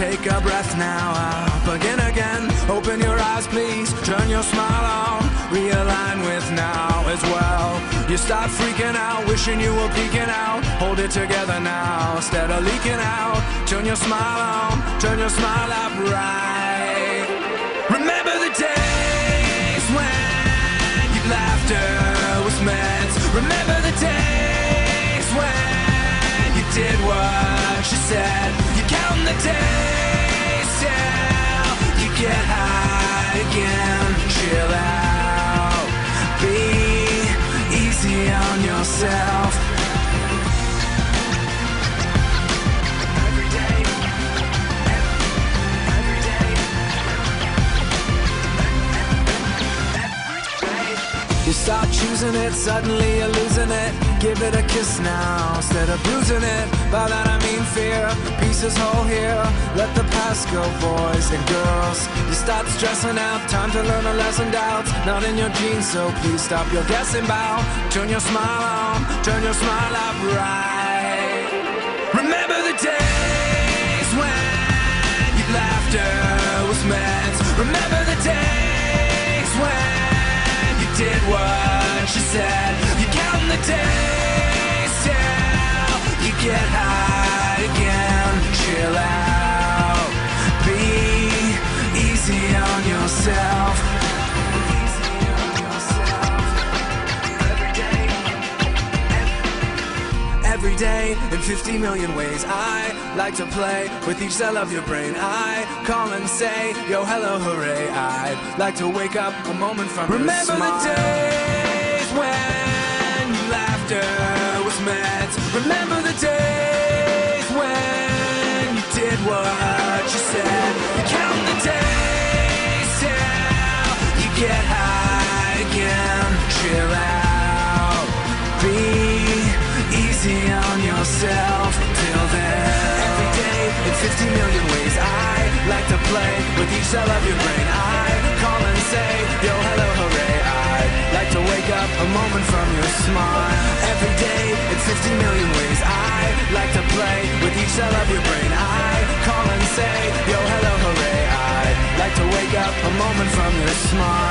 Take a breath now, begin again. Open your eyes, please, turn your smile on. Realign with now as well. You start freaking out, wishing you were peeking out. Hold it together now, instead of leaking out. Turn your smile on, turn your smile up right. Remember the days when your laughter was meant. Remember the days when you did what you said. You count the days till you get high again. Chill out, be easy on yourself. Every day, every day, you start choosing it, suddenly you're losing it. Give it a kiss now, instead of bruising it. By that I mean fear, peace is whole here. Let the past go, boys and girls. You start stressing out, time to learn a lesson. Doubts not in your genes, so please stop your guessing. Bow, turn your smile on, turn your smile up right. Remember the days when your laughter was meant. Remember the days when you did what you said. You count the days till you get high again. Chill out, be easy on yourself. Every day, in 50 million ways, I like to play with each cell of your brain. I call and say, yo, hello, hooray. I'd like to wake up a moment from your smile. Remember the days when laughter was meant. Remember the days when you did what you said. You count the days till you get high again. Chill out, be easy on yourself. Till then, every day in 50 million ways, I like to play with each cell of your brain. I call and say, yo, hello, hooray. I'd like to wake up a moment from your smile. Every day in 50 million ways, I like to play with each cell of your brain. I call and say, yo, hello, hooray. I'd like to wake up a moment from your smile.